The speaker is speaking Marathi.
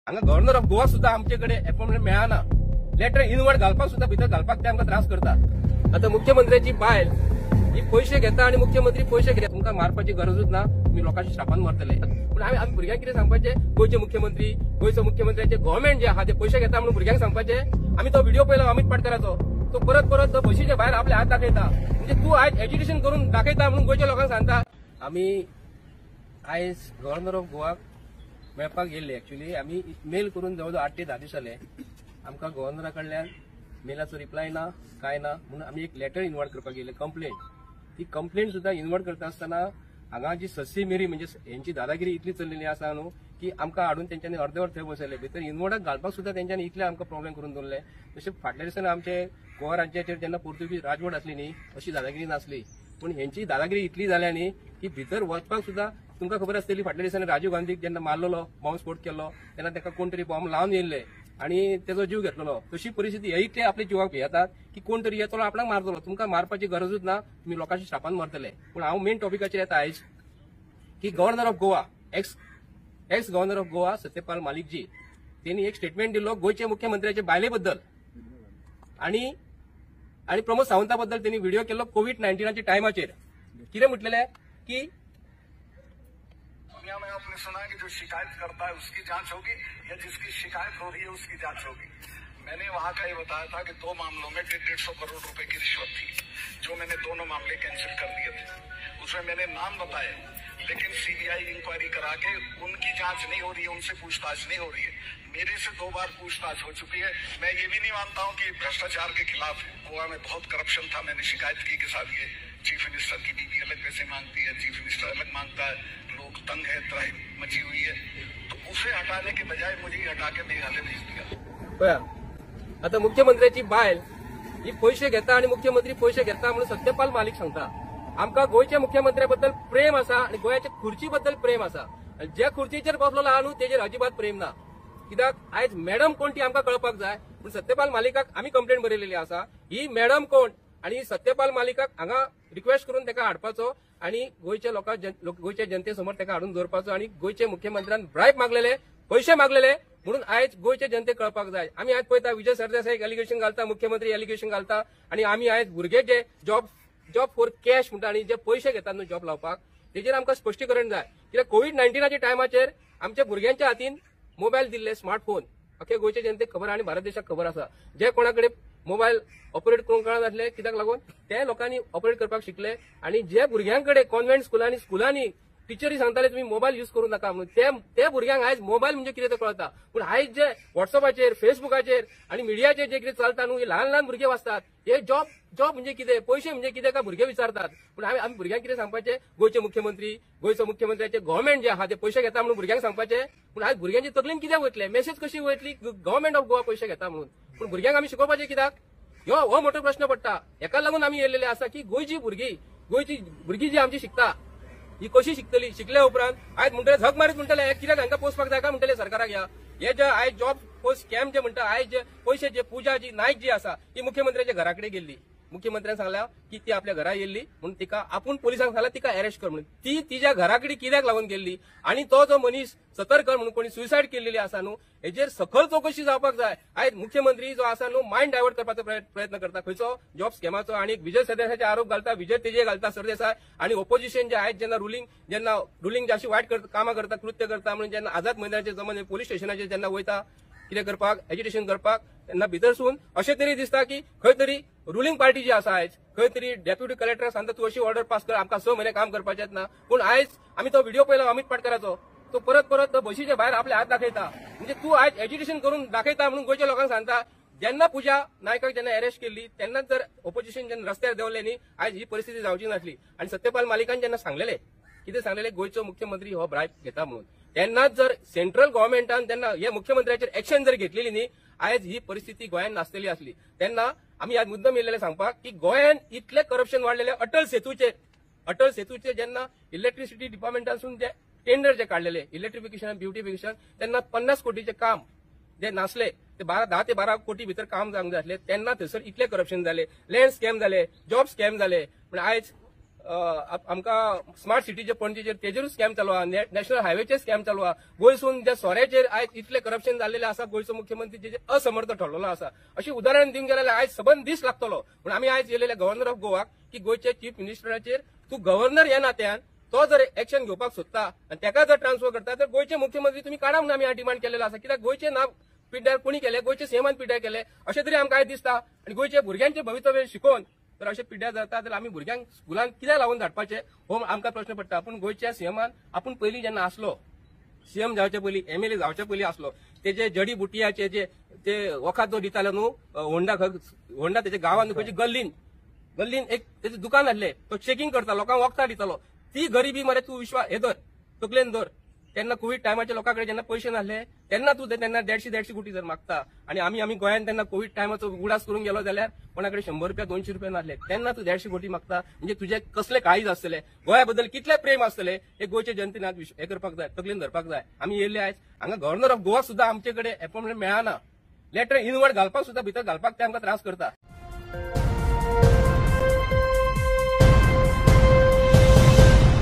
हांगा गव्हर्नर ऑफ गोवा सुद्धा आमच्याकडे अपॉइंटमेंट मेळना, लेटर इनवर्ड घालपाक सुद्धा भितर घालपाक ते आमकां त्रास करतात। आता मुख्यमंत्र्याची बायल ही पैसे घेता आणि मुख्यमंत्री पैसे घेता, तुमकां मारपाची गरजूच ना, तुम्ही लोकांच्या श्रापान मारतले। पण आम्ही भुरग्यांक कितें सांगपाचे, गोयचे मुख्यमंत्री गोयचो मुख्यमंत्र्याचे गव्हर्नमेंट जे आहा ते पैसे घेता म्हणून भुरग्यांक सांगपाचे। आम्ही तो व्हिडिओ पळयलो अमित पाटकराचो, तो परत परत बशीच्या भायर आपले हात दाखयता, म्हणजे तू आयज एज्युकेशन करून दाखयता म्हणून गोयच्या लोकांक सांगता। आम्ही आयज गव्हर्नर ऑफ गोवाक मेळपाक गेल्ले, एक्चुअली आम्ही मेल करून जवळजवळ 8 ते 10 दीस जाले, आमकां गव्हर्नरा कडल्यान मेलाचो रिप्लाय ना, काय ना, म्हणून आम्ही एक लेटर इन्वर्ट करपाक गेले, कंप्लेंट। ती कंप्लेंट सुद्धा इन्वर्ट करता आसतना हांगा जी सस्सी मेरी म्हणजे यांची दादागिरी इतली चल्लेली आसा न्हू की आमकां हाडून तेंच्यांनी अर्देवर थंय बसयले, भितर इन्वर्टाक घालपाक सुद्धा तेंच्यांनी इतले आमकां प्रॉब्लेम करून दवरले। तशें फाटल्या दिसांनी आमचे गोवा राज्याचेर जेन्ना पोर्तुगीज राजवट आसली न्ही, अशी दादागिरी नासली, पण हेंची दादागिरी इतली जाल्या न्ही की भितर वचपाक सुद्धा तुमकां खबर आसतली, फाटल्या दिसांनी राजीव गांधीक जेन्ना मारलेलो, बॉम्ब स्फोट केलो, तेन्ना ताका कोण तरी बॉम्ब लावन येयल्ले आणि तेजो जीव घेतलेलो। तशी परिस्थिती हे इतले आपल्या जिवाक भियेतात की कोण तरी येतलो आपणाक मारतलो, तुमकां मारपाची गरजूच ना, तुम्ही लोकांच्या श्रापान मारतले। पण हांव मेन टॉपिकाचेर येता आयज की governor of Goa x governor of Goa Satyapal मालिक जी त्यांनी एक स्टेटमेंट दिलो गोयचे मुख्यमंत्र्याचे बायले बद्दल आणि प्रमोद सावंता बद्दल त्यांनी व्हिडिओ केलो कोविड-19 टायमाचेर। कितें म्हटलेले की दुनिया में आपने सुना है कि जो शिकायत करता है उसकी जांच होगी या जिसकी शिकायत हो रही है उसकी जांच होगी। मैंने वहां का ये बताया था कि 2 मामलों में 150 करोड़ रुपए की रिश्वत थी, जो मैंने दोनों मामले कैंसिल कर दिए थे। उसमें मैंने नाम बताए, लेकिन सीबीआई इंक्वायरी करा के उनकी जांच नहीं हो रही है, उनसे पूछताछ नहीं हो रही है। मेरे से 2 बार पूछताछ हो चुकी है। मैं ये भी नहीं मानता हूँ कि भ्रष्टाचार के खिलाफ गोवा में बहुत करप्शन था। मैंने शिकायत की कि साहब ये चीफ मिनिस्टर की बीवी अलग पैसे मांगती है, चीफ मिनिस्टर अलग मांगता है, लोग तंग है, त्राही मची हुई है, तो उसे हटाने के बजाय मुझे ही हटा के मेघालय भेज दिया। आता मुख्यमंत्र्याची बायल ही पैसे घेता आणि मुख्यमंत्री पैसे घेता म्हणून सत्यपाल मालिक सांगता। आमकां गोयच्या मुख्यमंत्र्याबद्दल प्रेम आसा आणि गोयाच्या खुर्ची बद्दल प्रेम आसा, आणि ज्या खुर्चीचेर बसलेलो आहा न्हू तेजेर अजिबात प्रेम ना। कित्याक आयज मॅडम कोण ती आमकां कळपाक जाय, पण सत्यपाल मालिकाक आमी कंप्लेंट बरयलेली आसा, ही मॅडम कोण आणि सत्यपाल मालिकाक हांगा रिक्वेस्ट करून ताका हाडपाचो आणि गोयच्या गोयच्या जनतेसमोर ताका हाडून दवरपाचो आणि गोयचे मुख्यमंत्र्यान ब्रायब मागलेले, पैसे मागलेले, म्हणून आयज गोयच्या जनतेक कळपाक जाय। आमी आयज पळयता विजय सरदेसाय एक एलिगेशन घालता, मुख्यमंत्री एलिगेशन घालता, आणि आमी आयज भुरगे जे जॉब फॉर कॅश म्हणटा आणि जे पैसे घेतात न्हू जॉब लावपाक, तेजेर आमकां स्पश्टीकरण जाय। कित्याक कोविड-19 टायमाचेर आमच्या भुरग्यांच्या हातीन मोबायल दिल्ले, स्मार्टफोन, अख्ख्या गोयच्या जनतेक खबर आणि भारत देशाक खबर आसा। जे कोणाकडे मोबायल ऑपरेट करूंक कळनासले, कित्याक लागून त्या लोकांनी ऑपरेट करपाक शिकले, आणि जे भुरग्यांकडे कॉन्व्हेंट स्कुलांनी टीचरी सांगताले तुम्ही मोबायल यूज करू नका म्हणून, त्या भुरग्यांक आयज मोबायल म्हणजे कितें ते कळटा। पण आयज जे व्हॉट्सअपाचेर, फेसबुकाचेर आणि मिडियाचेर जे कितें चलता न्हू, हे ल्हान भुरगे वाचतात, हे जॉब म्हणजे कितें, पैसे म्हणजे कितें काय भुरगे विचारतात। पण आमी भुरग्यांक कितें सांगपाचे, गोयचे मुख्यमंत्री गोयचो मुख्यमंत्र्याचे गव्हर्नमेंट जे आहा ते पैसे घेता म्हणून भुरग्यांक सांगपाचे। पण आयज भुरग्यांची तकलेन कित्याक वयतले, मेसेज कशी वयतली गव्हर्नमेंट ऑफ गोवा पैसे घेता म्हणून। पण भुरग्यांक आमी शिकोवपाचे कित्याक, हो मोठो प्रश्न पडटा। हेका लागून आमी येयलेले आसा की गोयची भुरगीं जी आमची शिकता ही कशी शिकतली, शिकल्या उपरांत आयज म्हणटले झक मारीत म्हणटले कित्याक हांकां पोसपाक जाय काय म्हणटले सरकाराक या। हे जे आयज जॉब पोस्ट स्कॅम जे म्हणटा, आयज जे पैसे जे पूजा जी नायक जी आसा ती मुख्यमंत्र्याच्या घराकडे गेल्ली, मुख्यमंत्र्यान सांगला की ती आपल्या घरा येयल्ली म्हणून तिका आपूण पोलिसांक सांगला तिका अरेस्ट कर म्हणून। ती तिच्या घराकडे कित्याक लागून गेल्ली आणि तो जो मनीस सतर्क म्हणून कोणी सुसायड केलेली आसा न्हू, हेजेर सखोल चौकशी जावपाक जाय। आयज मुख्यमंत्री जो आसा न्हू मायंड डायवर्ट करपाचो प्रयत्न करता, खंयचो जॉब स्कॅमाचो, आणि विजय सरदेसायचे आरोप घालता, विजय तेजे घालता सरदेसाय, आणि ओपोजिशन जे आयज जेन्ना रुलिंग जे अशी वायट कामां करता, कृत्य करता म्हणून जेन्ना आझाद मैदानाचेर जमन पोलीस स्टेशनाचेर जेन्ना वयता कितें करपाक, एज्युटेशन करपाक, तेन्ना भितरसून अशें तरी दिसता की खंय तरी रुलिंग पार्टी जी आसा आयज खंय तरी डेप्युटी कलेक्टर सांगता तूं अशी ऑर्डर पास कर, आमकां 6 म्हयने काम करपाचें ना। पूण आयज आमी तो व्हिडिओ पळयलो अमित पाटकराचो, तो परत बशीच्या भायर आपले हात दाखयता, म्हणजे तूं आयज एज्युकेशन करून दाखयता म्हणून गोयच्या लोकांक सांगता। जेन्ना पूजा नायकाक जेन्ना अरेस्ट केल्ली तेन्नाच जर ओपोजिशन जेन्ना रस्त्यार देंवले न्ही, आयज ही परिस्थिती जावची नासली। आणि सत्यपाल मालिकान जेन्ना सांगलेले, कितें सांगलेले, गोयचो मुख्यमंत्री हो ब्रायब घेता म्हणून, तेन्नाच जर सेंट्रल गव्हर्नमेंटान तेन्ना हे मुख्यमंत्र्याचेर एक्शन जर घेतलेली न्ही, आयज ही परिस्थिती गोंयान नासतली आसली। तेन्ना आमी आज मुद्दम येयलेले सांगपाक की गोंयान इतले करप्शन वाडलेले, अटल सेतूचे जेन्ना इलेक्ट्रिसिटी डिपार्टमेंटासून जे टेंडर जे काढलेले इलेक्ट्रिफिकेशन ब्युटिफिकेशन, तेन्ना 50 कोटीचे काम जे नासले ते 10 ते 12 कोटी भितर काम जावंक जाय आसले, तेन्ना थंयसर इतले करप्शन जाले, लँड स्कॅम जाले, जॉब स्कॅम जाले। पण आयज आमकां स्मार्ट सिटीचे पणजेचेर तेजेरूच स्कॅम चालू आहा, नॅशनल हायवेचेर स्कॅम चालू आहा. गोंयसून ज्या सोऱ्याचेर आयज इतले करप्शन जाल्लेले आसा, गोंयचो मुख्यमंत्री जेचे असमर्थ ठरलेलो आसा. अशी उदाहरण दिवंक गेले जाल्यार आयज सबंद दीस लागतलो. पूण आमी आयज येयलेले गव्हर्नर ऑफ गोवाक की गोंयचे चीफ मिनिस्टराचेर तूं गव्हर्नर ह्या नात्यान तो जर एक्शन घेवपाक सोदता आनी ताका जर ट्रान्सफर करता तर गोंयचे मुख्यमंत्री तुमी काडा म्हणून आमी हा डिमांड केलेलो आसा. कित्याक गोंयचे नांव पिड्ड्यार कोणी केले, गोंयचे सीएमान पिड्ड्यार केले अशें तरी आमकां आयज दिसता. आनी गोंयच्या भुरग्यांचे भवितव्य शिकोवन तर अशें पिड्ड्यार जाता जाल्यार आमी भुरग्यांक स्कुलान कित्याक लावून धाडपाचे हो आमकां प्रश्न पडटा. पूण गोंयच्या सीएमान आपूण पयलीं जेन्ना आसलो, सीएम जावचे पयलीं एमएलए जावचे पयलीं आसलो, तेजे जडी बुटियाचे जे ते वखाद जो दितालो न्हू, होंडा तेच्या गांवांत खंयची गल्लीन एक तेजें दुकान आसलें, तो चेकिंग करता, लोकांक वखदां दितालो. ती गरिबी मरे तूं विश्वास हे धर, तकलेन धर. तेन्ना कोविड टायमाच्या लोकां कडेन जेन्ना पयशे नासले तेन्ना तूं तेन्ना 150 कोटी जर मागता आनी आमी गोंयांत तेन्ना कोविड टायमाचो उगडास करूंक गेलो जाल्यार कोणा कडेन 100 रुपया 200 रुपया नासले, तेन्ना तूं 150 कोटी मागता. म्हणजे तुजे कसले काळीज आसतले, गोंया बद्दल कितले प्रेम आसतले हे गोंयच्या जनतेन आज हे करपाक जाय, तकलेन धरपाक जाय. आमी येयले आयज हांगा गव्हर्नर ऑफ गोवा सुद्दां आमचे कडेन अपॉइंटमेंट मेळना, लेटर इनवर्ड घालपाक सुद्दां भितर घालपाक ते आमकां त्रास करता.